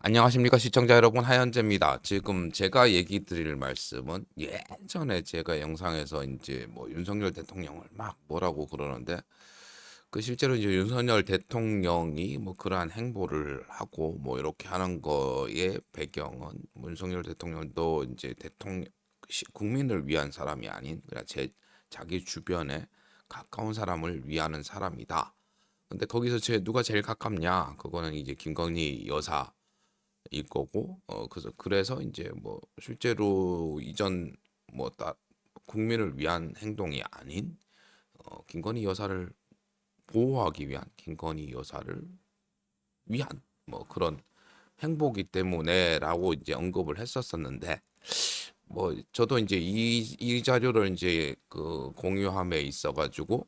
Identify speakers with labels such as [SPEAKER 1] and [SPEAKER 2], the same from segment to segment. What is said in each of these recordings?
[SPEAKER 1] 안녕하십니까 시청자 여러분, 하현재입니다. 지금 제가 얘기 드릴 말씀은 예전에 제가 영상에서 이제 뭐 윤석열 대통령을 막 뭐라고 그러는데, 그 실제로 이제 윤석열 대통령이 뭐 그러한 행보를 하고 뭐 이렇게 하는 거의 배경은, 뭐 윤석열 대통령도 이제 대통령 국민을 위한 사람이 아닌 그냥 자기 주변에 가까운 사람을 위하는 사람이다. 근데 거기서 누가 제일 가깝냐? 그거는 이제 김건희 여사 일 거고, 그래서 이제 뭐 실제로 이전 뭐 국민을 위한 행동이 아닌, 김건희 여사를 보호하기 위한, 김건희 여사를 위한 뭐 그런 행보기 때문에라고 이제 언급을 했었었는데, 뭐 저도 이제 이 자료를 이제 그 공유함에 있어가지고,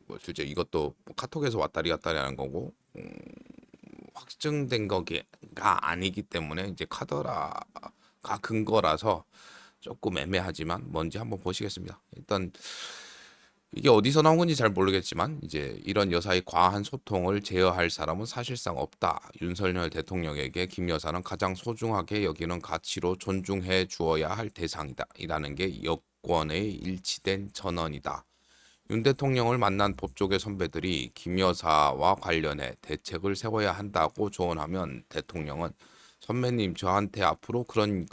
[SPEAKER 1] 뭐 실제 이것도 뭐 카톡에서 왔다리 갔다리 하는 거고, 확정된 거가 아니기 때문에 이제 카더라가 근거라서 조금 애매하지만 뭔지 한번 보시겠습니다. 일단 이게 어디서 나온 건지 잘 모르겠지만, 이제 이런 여사의 과한 소통을 제어할 사람은 사실상 없다. 윤석열 대통령에게 김 여사는 가장 소중하게 여기는 가치로 존중해 주어야 할 대상이다. 이라는 게 여권에 일치된 전언이다. 윤 대통령을 만난 법조계 선배들이 김 여사와 관련해 대책을 세워야 한다고 조언하면, 대통령은 선배님, 저한테 앞으로 그런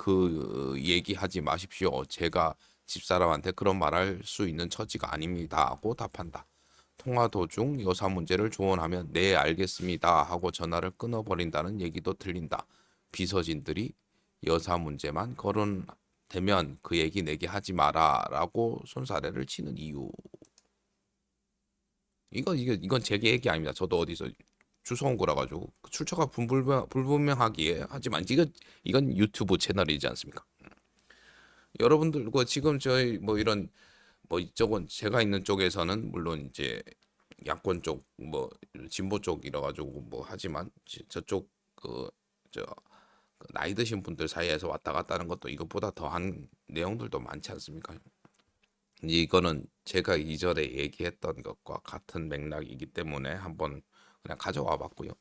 [SPEAKER 1] 얘기하지 마십시오. 제가 집사람한테 그런 말할 수 있는 처지가 아닙니다. 하고 답한다. 통화 도중 여사 문제를 조언하면 네 알겠습니다 하고 전화를 끊어버린다는 얘기도 들린다. 비서진들이 여사 문제만 거론되면 그 얘기 내게 하지 마라 라고 손사래를 치는 이유. 이건 제 얘기 아닙니다. 저도 어디서 주워온 거라 가지고 출처가 불분명하기에, 하지만 이건 유튜브 채널이지 않습니까? 여러분들 그 지금 저희 뭐 이런 뭐 이쪽은, 제가 있는 쪽에서는 물론 이제 야권 쪽 뭐 진보 쪽이라 가지고 뭐 하지만, 저쪽 저 나이 드신 분들 사이에서 왔다 갔다 하는 것도 이것보다 더한 내용들도 많지 않습니까? 이거는 제가 이전에 얘기했던 것과 같은 맥락이기 때문에 한번 그냥 가져와 봤고요.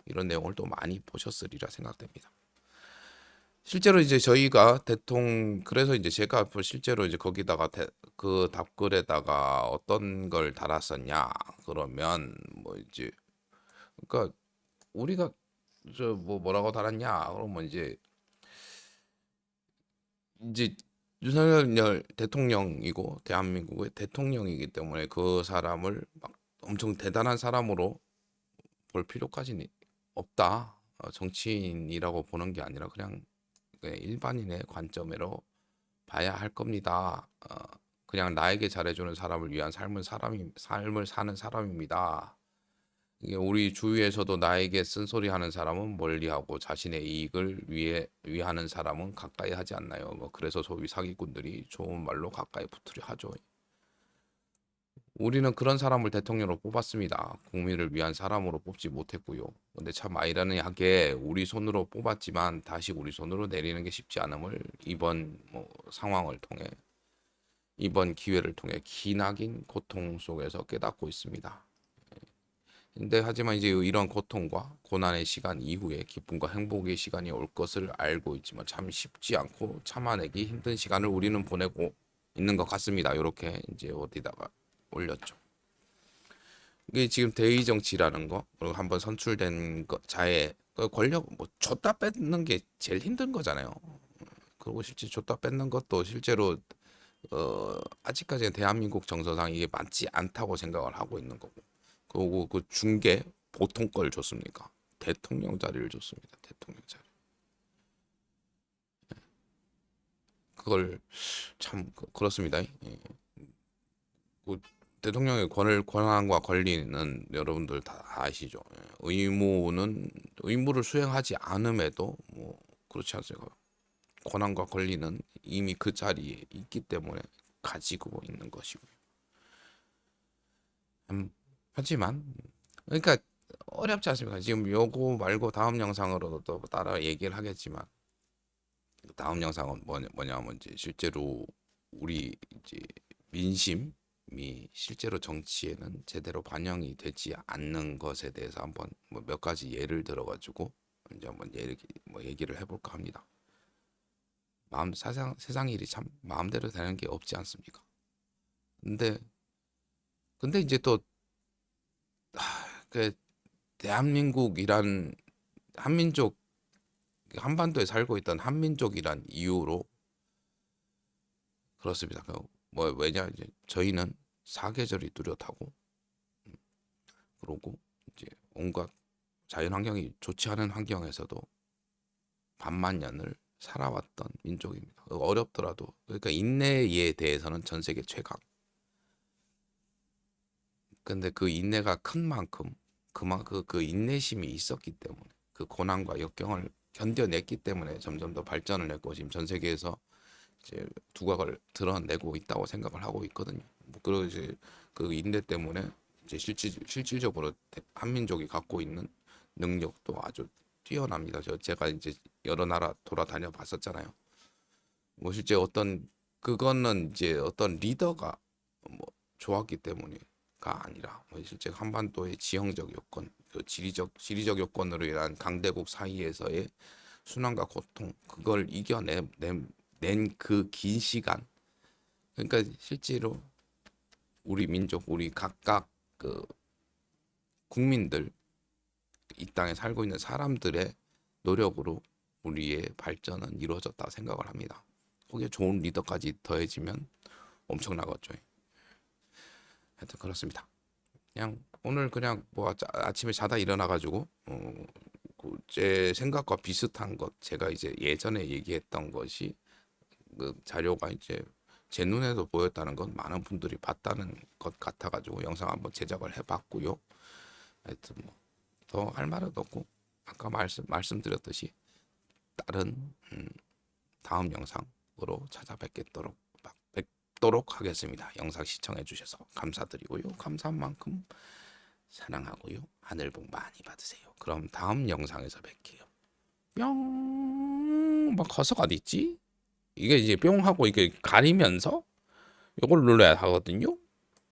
[SPEAKER 1] 이런 내용을 또 많이 보셨으리라 생각됩니다. 실제로 이제 저희가 그래서 이제 제가 실제로 이제 거기다가 그 답글에다가 어떤 걸 달았었냐 그러면, 뭐 이제 그러니까 우리가 저 뭐라고 달았냐 그러면, 이제 윤석열 대통령이고 대한민국의 대통령이기 때문에 그 사람을 막 엄청 대단한 사람으로 볼 필요까지는 없다. 정치인이라고 보는 게 아니라 그냥 일반인의 관점으로 봐야 할 겁니다. 그냥 나에게 잘해주는 사람을 위한 삶을 사는 사람입니다. 이게 우리 주위에서도 나에게 쓴소리하는 사람은 멀리하고 자신의 이익을 위하는 사람은 가까이 하지 않나요? 뭐 그래서 소위 사기꾼들이 좋은 말로 가까이 붙으려 하죠. 우리는 그런 사람을 대통령으로 뽑았습니다. 국민을 위한 사람으로 뽑지 못했고요. 근데 참 아이러니하게 우리 손으로 뽑았지만 다시 우리 손으로 내리는 게 쉽지 않음을 이번 기회를 통해 기나긴 고통 속에서 깨닫고 있습니다. 근데 하지만 이제 이런 고통과 고난의 시간 이후에 기쁨과 행복의 시간이 올 것을 알고 있지만 참 쉽지 않고 참아내기 힘든 시간을 우리는 보내고 있는 것 같습니다. 이렇게 이제 어디다가 올렸죠. 이게 지금 대의 정치라는 거, 그리고 한번 선출된 자의 그 권력 뭐 줬다 뺏는 게 제일 힘든 거잖아요. 그리고 실제 줬다 뺏는 것도 실제로 아직까지는 대한민국 정서상 이게 맞지 않다고 생각을 하고 있는 거고. 그리고 그 중계 보통 걸 줬습니까? 대통령 자리를 줬습니다. 대통령 자리. 그걸 참 그렇습니다. 예. 그 대통령의 권한과 권리는 여러분들 다 아시죠? 예. 의무를 수행하지 않음에도 뭐 그렇지 않습니까? 권한과 권리는 이미 그 자리에 있기 때문에 가지고 있는 것이고요. 하지만 그러니까 어렵지 않습니까? 지금 요거 말고 다음 영상으로도 또 따라 얘기를 하겠지만, 다음 영상은 뭐냐면 이제 실제로 우리 이제 민심이 실제로 정치에는 제대로 반영이 되지 않는 것에 대해서 한번 뭐 몇 가지 예를 들어 가지고 이제 한번 얘기를 해볼까 합니다. 세상 일이 참 마음대로 되는 게 없지 않습니까? 근데 이제 또 그 대한민국이란 한민족 한반도에 살고 있던 한민족이란 이유로 그렇습니다. 뭐 왜냐 이제 저희는 사계절이 뚜렷하고 그러고 이제 온갖 자연 환경이 좋지 않은 환경에서도 반만 년을 살아왔던 민족입니다. 어렵더라도 그러니까 인내에 대해서는 전 세계 최강. 근데 그 인내가 큰 만큼 그 인내심이 있었기 때문에 그 고난과 역경을 견뎌냈기 때문에 점점 더 발전을 했고 지금 전 세계에서 이제 두각을 드러내고 있다고 생각을 하고 있거든요. 뭐 그리고 이제 그 인내 때문에 이제 실질적으로 한민족이 갖고 있는 능력도 아주 뛰어납니다. 제가 이제 여러 나라 돌아다녀 봤었잖아요. 뭐 실제 그거는 이제 어떤 리더가 뭐 좋았기 때문에가 아니라 뭐 실제 한반도의 지형적 요건, 그 지리적 요건으로 인한 강대국 사이에서의 순환과 고통 그걸 이겨낸 그 긴 시간. 그러니까 실제로 우리 민족, 우리 각각 그 국민들 이 땅에 살고 있는 사람들의 노력으로 우리의 발전은 이루어졌다 생각을 합니다. 거기에 좋은 리더까지 더해지면 엄청나겠죠. 하여튼 그렇습니다. 그냥 오늘 그냥 뭐 아침에 자다 일어나가지고 제 생각과 비슷한 것 제가 이제 예전에 얘기했던 것이 그 자료가 이제 제 눈에도 보였다는 건 많은 분들이 봤다는 것 같아가지고 영상 한번 제작을 해봤고요. 하여튼 뭐 더 할 말은 없고 아까 말씀드렸듯이 다른 다음 영상으로 뵙도록 하겠습니다. 영상 시청해 주셔서 감사드리고요. 감사한 만큼 사랑하고요. 하늘 복 많이 받으세요. 그럼 다음 영상에서 뵐게요. 뿅. 막 커서가 어디 있지? 이게 이제 뿅 하고 이게 가리면서 이걸 눌러야 하거든요.